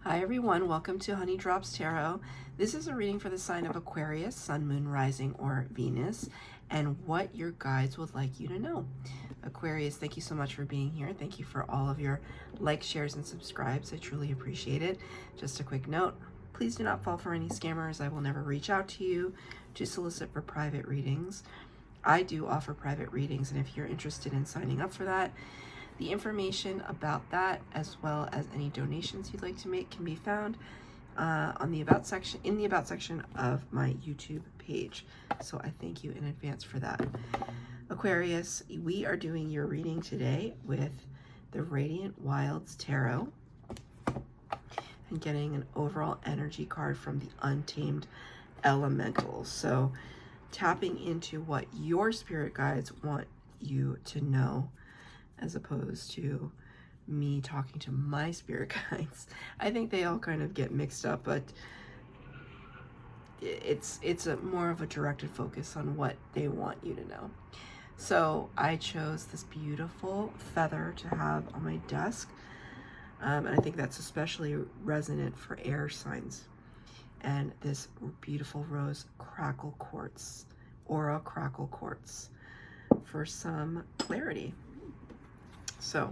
Hi everyone, welcome to Honey Drops Tarot. This is a reading for the sign of Aquarius, Sun, Moon, Rising, or Venus, and what your guides would like you to know. Aquarius, thank you so much for being here. Thank you for all of your likes, shares, and subscribes. I truly appreciate it. Just a quick note, please do not fall for any scammers. I will never reach out to you to solicit for private readings. I do offer private readings, and if you're interested in signing up for that, the information about that, as well as any donations you'd like to make, can be found on the About section, in the About section of my YouTube page. So I thank you in advance for that. Aquarius, we are doing your reading today with the Radiant Wilds Tarot and getting an overall energy card from the Untamed Elementals. So tapping into what your spirit guides want you to know, as opposed to me talking to my spirit guides. I think they all kind of get mixed up, but it's more of a directed focus on what they want you to know. So I chose this beautiful feather to have on my desk, and I think that's especially resonant for air signs. And this beautiful rose crackle quartz, aura crackle quartz, for some clarity. So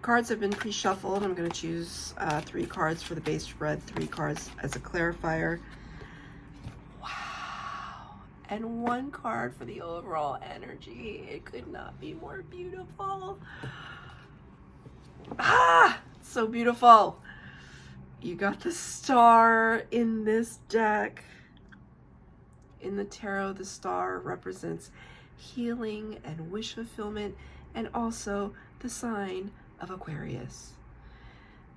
cards have been pre-shuffled. I'm going to choose 3 cards for the base spread, 3 cards as a clarifier. Wow. And 1 card for the overall energy. It could not be more beautiful. Ah, so beautiful. You got the star in this deck. In the tarot, the star represents healing and wish fulfillment, and also the sign of Aquarius.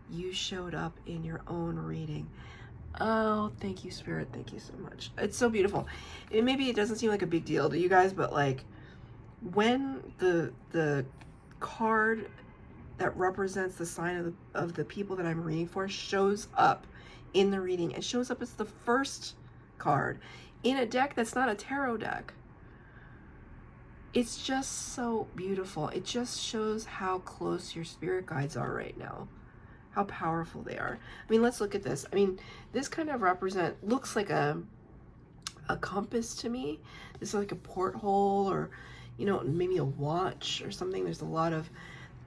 You showed up in your own reading. Oh, thank you, Spirit. Thank you so much. It's so beautiful. Maybe it doesn't seem like a big deal to you guys, but like when the card that represents the sign of the people that I'm reading for shows up in the reading, it shows up as the first card in a deck that's not a tarot deck. It's just so beautiful. It just shows how close your spirit guides are right now, how powerful they are. I mean, let's look at this. I mean, this kind of looks like a compass to me. This is like a porthole, or, you know, maybe a watch or something. There's a lot of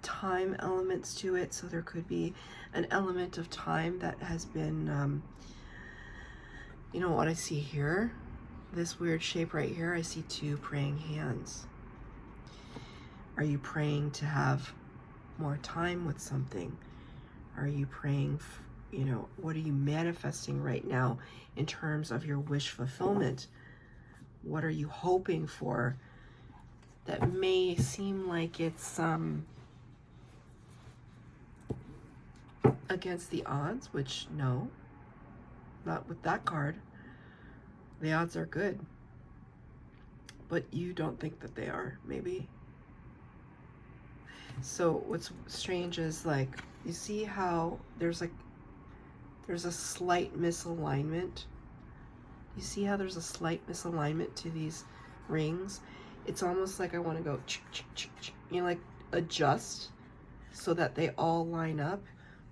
time elements to it. So there could be an element of time that has been, you know what I see here? This weird shape right here, I see 2 praying hands. Are you praying to have more time with something? Are you praying, you know, what are you manifesting right now in terms of your wish fulfillment? What are you hoping for that may seem like it's against the odds, which no, not with that card. The odds are good, but you don't think that they are, maybe. So what's strange is, like, you see how there's a slight misalignment. You see how there's a slight misalignment to these rings? It's almost like I want to go, you know, like adjust so that they all line up.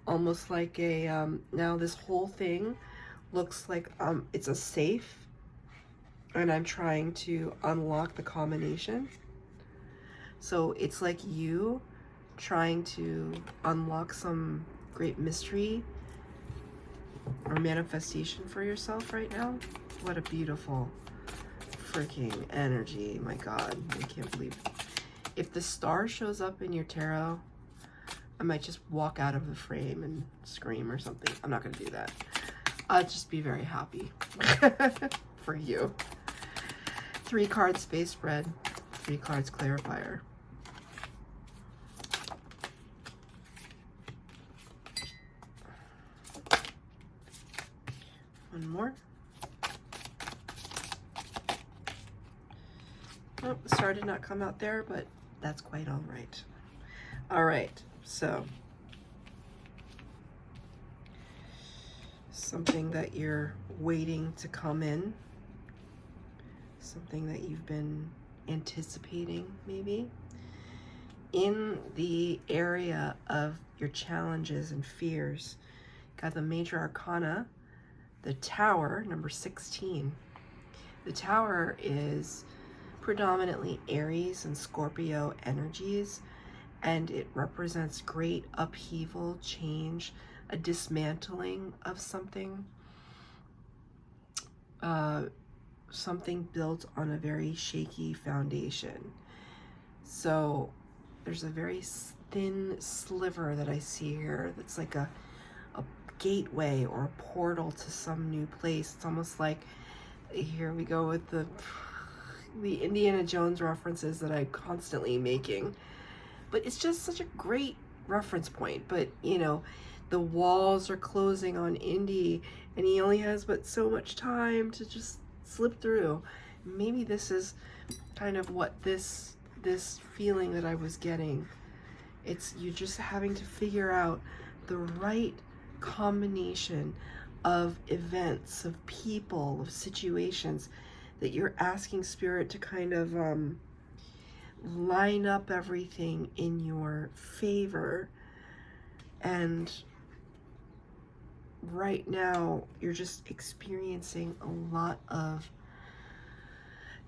Almost like a, now this whole thing looks like it's a safe, and I'm trying to unlock the combination. So it's like you trying to unlock some great mystery or manifestation for yourself right now. What a beautiful freaking energy. My God, I can't believe it. If the star shows up in your tarot, I might just walk out of the frame and scream or something. I'm not going to do that. I'll just be very happy for you. 3 cards space spread, 3 cards clarifier. One more. Oh, the star did not come out there, but that's quite all right. All right, so something that you're waiting to come in, something that you've been anticipating, maybe, in the area of your challenges and fears. Got the major arcana, the Tower, number 16. The Tower is predominantly Aries and Scorpio energies, and it represents great upheaval, change, a dismantling of something, something built on a very shaky foundation. So there's a very thin sliver that I see here that's like a gateway or a portal to some new place. It's almost like, here we go with the Indiana Jones references that I'm constantly making. But it's just such a great reference point. But, you know, the walls are closing on Indy, and he only has but so much time to just slip through. Maybe this is kind of what this feeling that I was getting. It's you just having to figure out the right combination of events, of people, of situations that you're asking Spirit to kind of line up everything in your favor. And right now you're just experiencing a lot of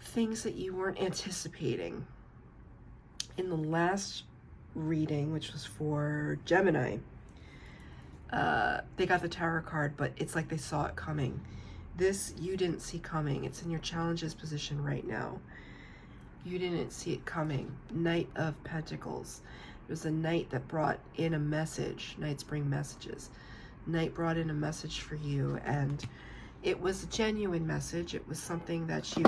things that you weren't anticipating. In the last reading, which was for Gemini, they got the Tower card, but it's like they saw it coming. This you didn't see coming. It's in your challenges position right now. You didn't see it coming. Knight of Pentacles. It was a knight that brought in a message. Knights bring messages. Knight brought in a message for you, and it was a genuine message. It was something that you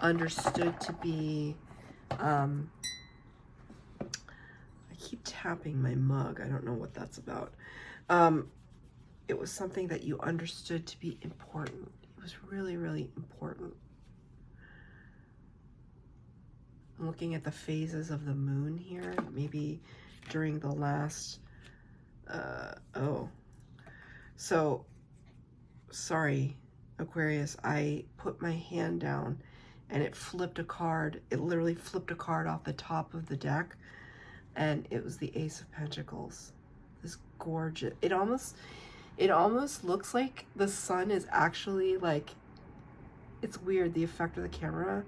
understood to be I keep tapping my mug. I don't know what that's about. It was something that you understood to be important. It was really, really important. I'm looking at the phases of the moon here, maybe during the last, so, sorry, Aquarius, I put my hand down and it flipped a card. It literally flipped a card off the top of the deck, and it was the Ace of Pentacles. This gorgeous, it almost looks like the sun is actually like, it's weird, the effect of the camera,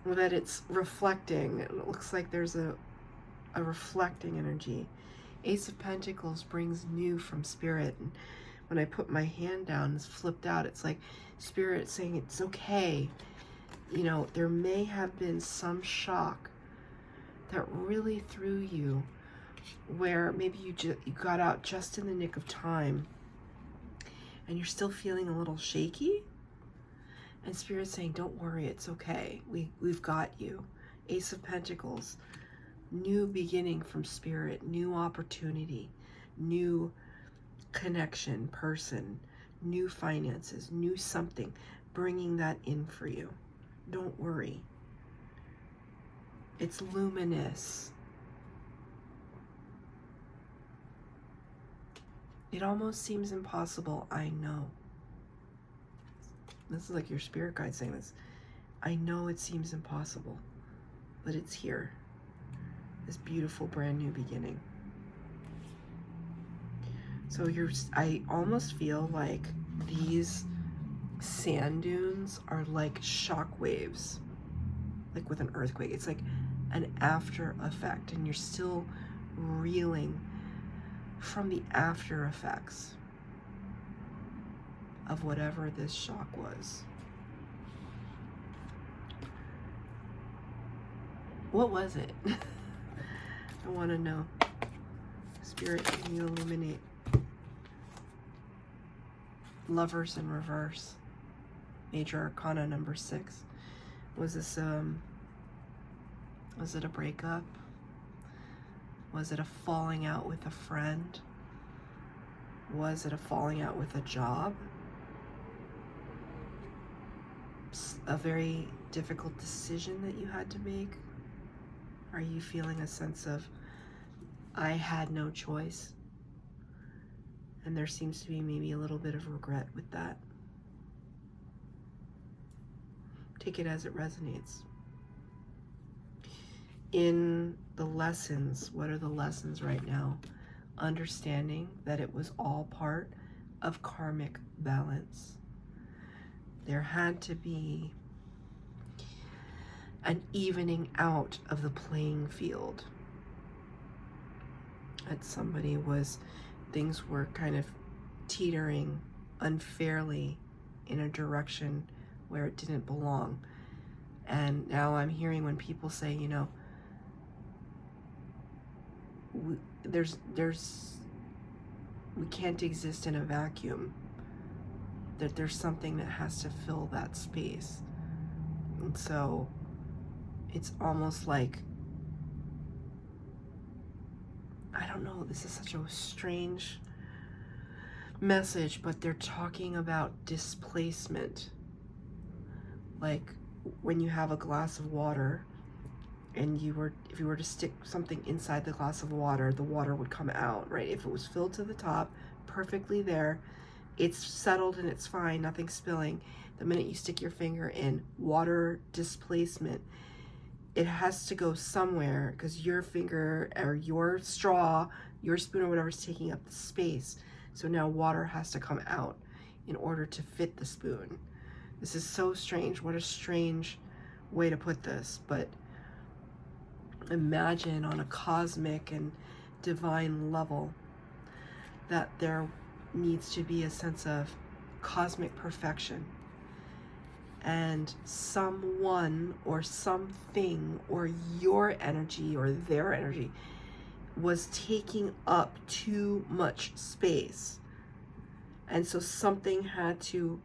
that it's reflecting. It looks like there's a reflecting energy. Ace of Pentacles brings new from Spirit, and when I put my hand down, it's flipped out. It's like Spirit saying it's okay. You know, there may have been some shock that really threw you, where maybe you got out just in the nick of time, and you're still feeling a little shaky. And Spirit's saying, don't worry, it's okay. We've got you. Ace of Pentacles, new beginning from Spirit, new opportunity, new connection, person, new finances, new something, bringing that in for you. Don't worry. It's luminous. It almost seems impossible, I know. This is like your spirit guide saying this. I know it seems impossible, but it's here. This beautiful brand new beginning. So I almost feel like these sand dunes are like shock waves, like with an earthquake. It's like an after effect, and you're still reeling from the after effects of whatever this shock was. What was it? I want to know. Spirit, can you illuminate? Lovers in reverse. Major Arcana number 6. Was this was it a breakup? Was it a falling out with a friend? Was it a falling out with a job? A very difficult decision that you had to make? Are you feeling a sense of, I had no choice? And there seems to be maybe a little bit of regret with that. Take it as it resonates. In the lessons, what are the lessons right now? understanding that it was all part of karmic balance. There had to be an evening out of the playing field. That things were kind of teetering unfairly in a direction where it didn't belong. And now I'm hearing when people say, you know, we can't exist in a vacuum, that there's something that has to fill that space. And so it's almost like, I don't know, this is such a strange message, but they're talking about displacement. Like when you have a glass of water and if you were to stick something inside the glass of water, the water would come out, right? If it was filled to the top, perfectly there, it's settled and it's fine, nothing's spilling. The minute you stick your finger in, water displacement, it has to go somewhere because your finger or your straw, your spoon or whatever is taking up the space. So now water has to come out in order to fit the spoon. This is so strange. What a strange way to put this. But imagine on a cosmic and divine level that there needs to be a sense of cosmic perfection. And someone or something or your energy or their energy was taking up too much space. And so something had to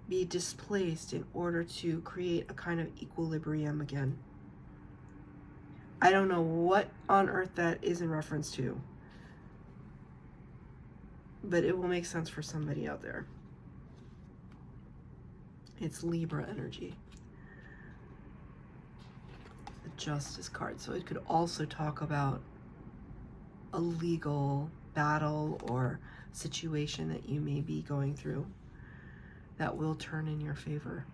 be displaced in order to create a kind of equilibrium again. I don't know what on earth that is in reference to, but it will make sense for somebody out there. It's Libra energy. The Justice card. So it could also talk about a legal battle or situation that you may be going through that will turn in your favor.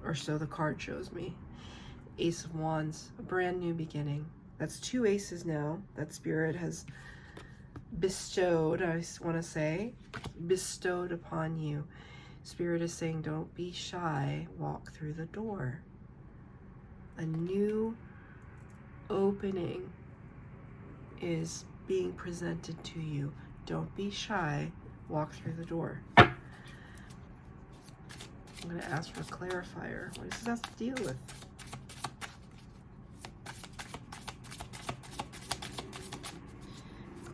Or so the card shows me. Ace of Wands, a brand new beginning. That's 2 aces now that Spirit has bestowed, I want to say, bestowed upon you. Spirit is saying, don't be shy, walk through the door. A new opening is being presented to you. Don't be shy, walk through the door. I'm going to ask for a clarifier. What does this have to deal with?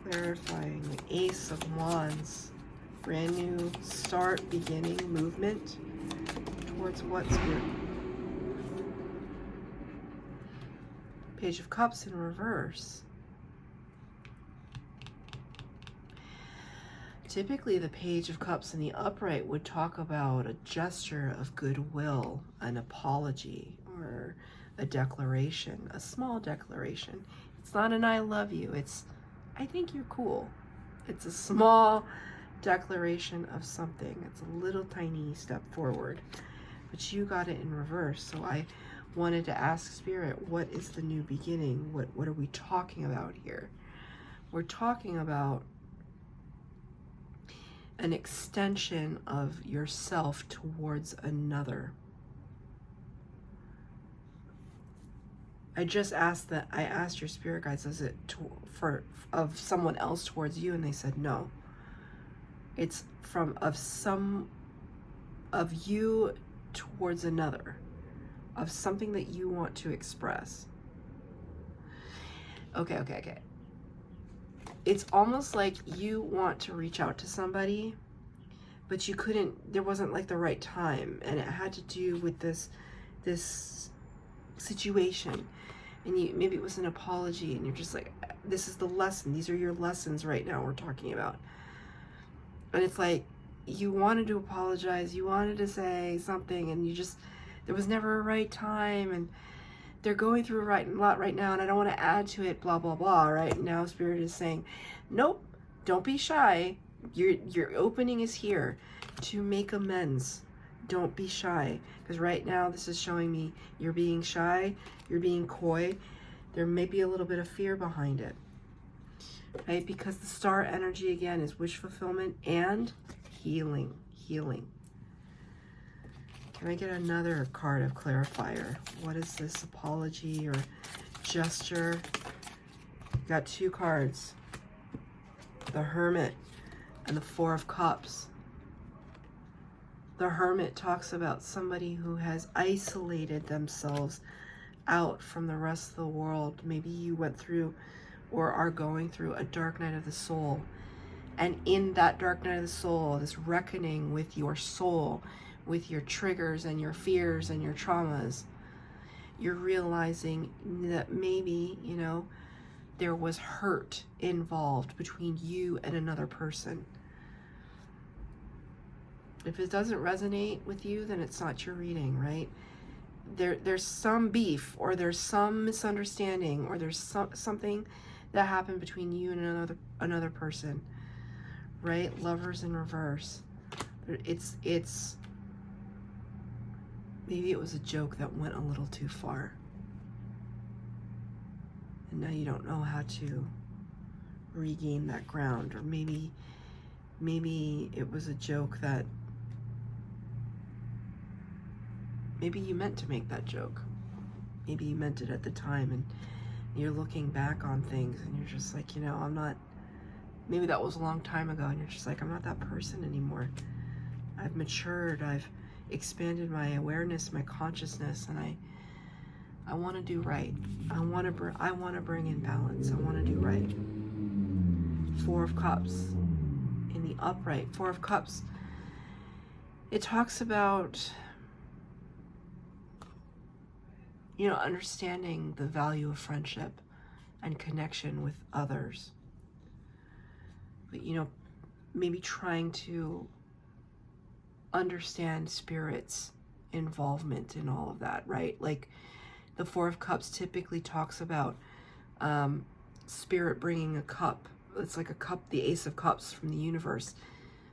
Clarifying the Ace of Wands. Brand new start, beginning, movement. Towards what, Spirit? Page of Cups in reverse. Typically, the Page of Cups in the upright would talk about a gesture of goodwill, an apology, or a declaration, a small declaration. It's not an I love you, it's I think you're cool. It's a small declaration of something. It's a little tiny step forward, but you got it in reverse. So I wanted to ask Spirit, what is the new beginning? What are we talking about here? We're talking about an extension of yourself towards another. I asked your spirit guides, is it of someone else towards you? And they said no. It's of you towards another, of something that you want to express. Okay. It's almost like you want to reach out to somebody, but you couldn't, there wasn't like the right time, and it had to do with this situation, and maybe it was an apology, and you're just like, this is the lesson, these are your lessons right now we're talking about. And it's like, you wanted to apologize, you wanted to say something, and there was never a right time, and they're going through a lot right now, and I don't want to add to it, blah, blah, blah, right? Now Spirit is saying, nope, don't be shy. Your opening is here to make amends. Don't be shy. Because right now this is showing me you're being shy, you're being coy. There may be a little bit of fear behind it. right? Because the star energy, again, is wish fulfillment and healing. Can I get another card of clarifier? What is this apology or gesture? Got 2 cards, the Hermit and the Four of Cups. The Hermit talks about somebody who has isolated themselves out from the rest of the world. Maybe you went through or are going through a dark night of the soul. And in that dark night of the soul, this reckoning with your soul, with your triggers and your fears and your traumas, you're realizing that maybe, you know, there was hurt involved between you and another person. If it doesn't resonate with you, then it's not your reading, right? There's some beef, or there's some misunderstanding, or there's something that happened between you and another person, right? Lovers in reverse. It's maybe it was a joke that went a little too far, and now you don't know how to regain that ground. Or maybe it was a joke that maybe you meant to make that joke. Maybe you meant it at the time, and you're looking back on things and you're just like, you know, I'm not, maybe that was a long time ago, and you're just like, I'm not that person anymore. I've matured, I've expanded my awareness, my consciousness, and I want to do right. I want to bring in balance. I want to do right. 4 of Cups in the upright. 4 of Cups, it talks about, you know, understanding the value of friendship and connection with others. But, you know, maybe trying to understand Spirit's involvement in all of that, right? Like the 4 of Cups typically talks about Spirit bringing a cup. It's like a cup, the Ace of Cups from the universe.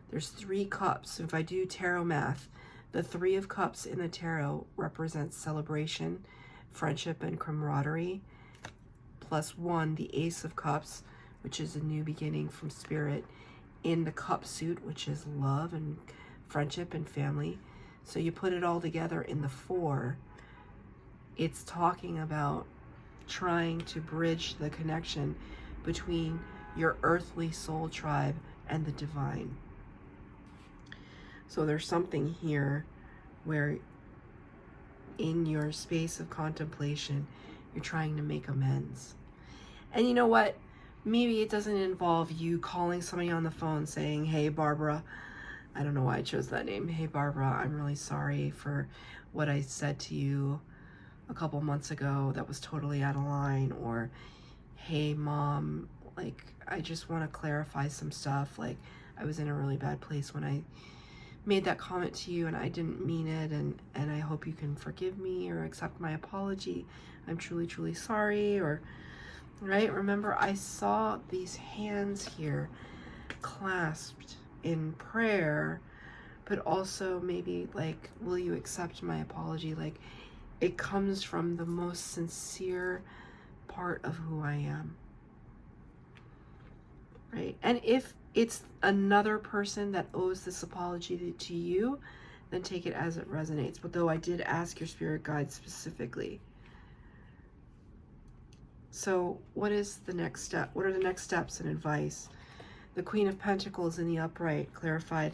There's 3 cups. If I do tarot math, the 3 of Cups in the tarot represents celebration, friendship, and camaraderie. Plus 1, the Ace of Cups, which is a new beginning from Spirit, in the cup suit, which is love and friendship and family. So you put it all together in the 4, it's talking about trying to bridge the connection between your earthly soul tribe and the divine. So there's something here where in your space of contemplation, you're trying to make amends. And you know what? Maybe it doesn't involve you calling somebody on the phone saying, hey, Barbara, I don't know why I chose that name. Hey, Barbara, I'm really sorry for what I said to you a couple months ago that was totally out of line. Or, hey, Mom, like, I just want to clarify some stuff. Like, I was in a really bad place when I made that comment to you, and I didn't mean it, and I hope you can forgive me or accept my apology. I'm truly, truly sorry. Or, right? Remember, I saw these hands here clasped in prayer, but also maybe like, will you accept my apology? Like, it comes from the most sincere part of who I am, right? And if it's another person that owes this apology to you, then take it as it resonates. But though I did ask your spirit guide specifically. So what is the next step? What are the next steps and advice? The Queen of Pentacles in the upright, clarified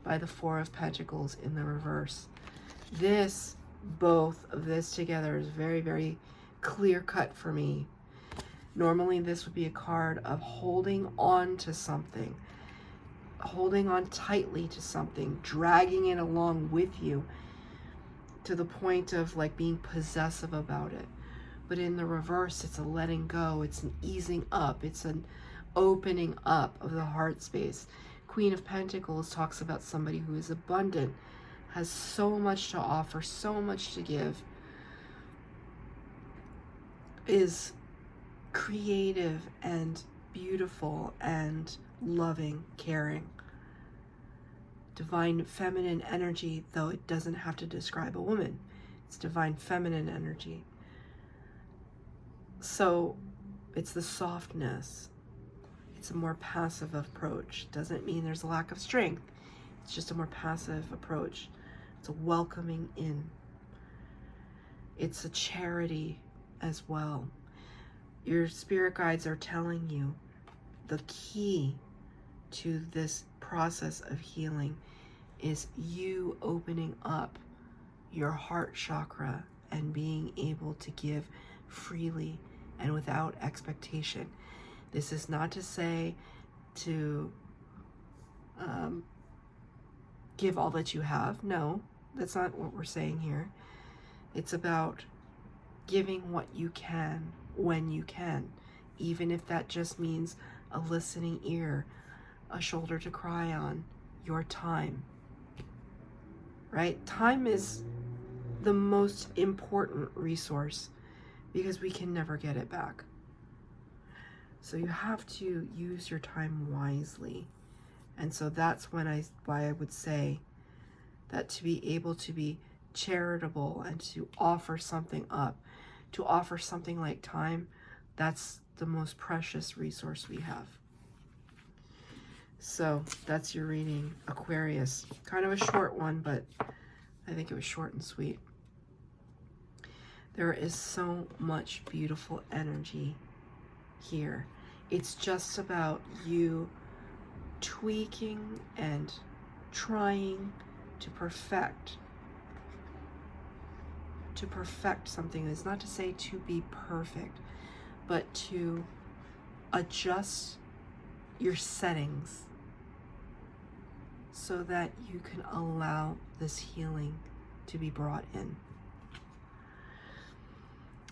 by the 4 of Pentacles in the reverse. This, both of this together is very, very clear cut for me. Normally this would be a card of holding on to something, holding on tightly to something, dragging it along with you to the point of like being possessive about it. But in the reverse, it's a letting go, it's an easing up, it's an opening up of the heart space. Queen of Pentacles talks about somebody who is abundant, has so much to offer, so much to give, is creative and beautiful and loving, caring. Divine feminine energy, though it doesn't have to describe a woman. It's divine feminine energy. So it's the softness, It's a more passive approach. Doesn't mean there's a lack of strength. It's just a more passive approach. It's a welcoming in. It's a charity as well. Your spirit guides are telling you the key to this process of healing is you opening up your heart chakra and being able to give freely and without expectation. This is not to say to give all that you have. No, that's not what we're saying here. It's about giving what you can when you can, even if that just means a listening ear, a shoulder to cry on, your time. Right? Time is the most important resource because we can never get it back. So you have to use your time wisely. And so that's why I would say that to be able to be charitable and to offer something up, to offer something like time, that's the most precious resource we have. So that's your reading, Aquarius. Kind of a short one, but I think it was short and sweet. There is so much beautiful energy here. It's just about you tweaking and trying to perfect something. It's not to say to be perfect, but to adjust your settings so that you can allow this healing to be brought in.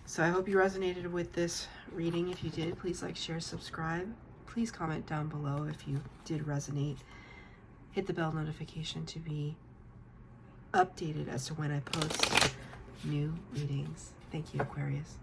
So I hope you resonated with this reading. If you did, please like, share, subscribe. Please comment down below if you did resonate. Hit the bell notification to be updated as to when I post new readings. Thank you, Aquarius.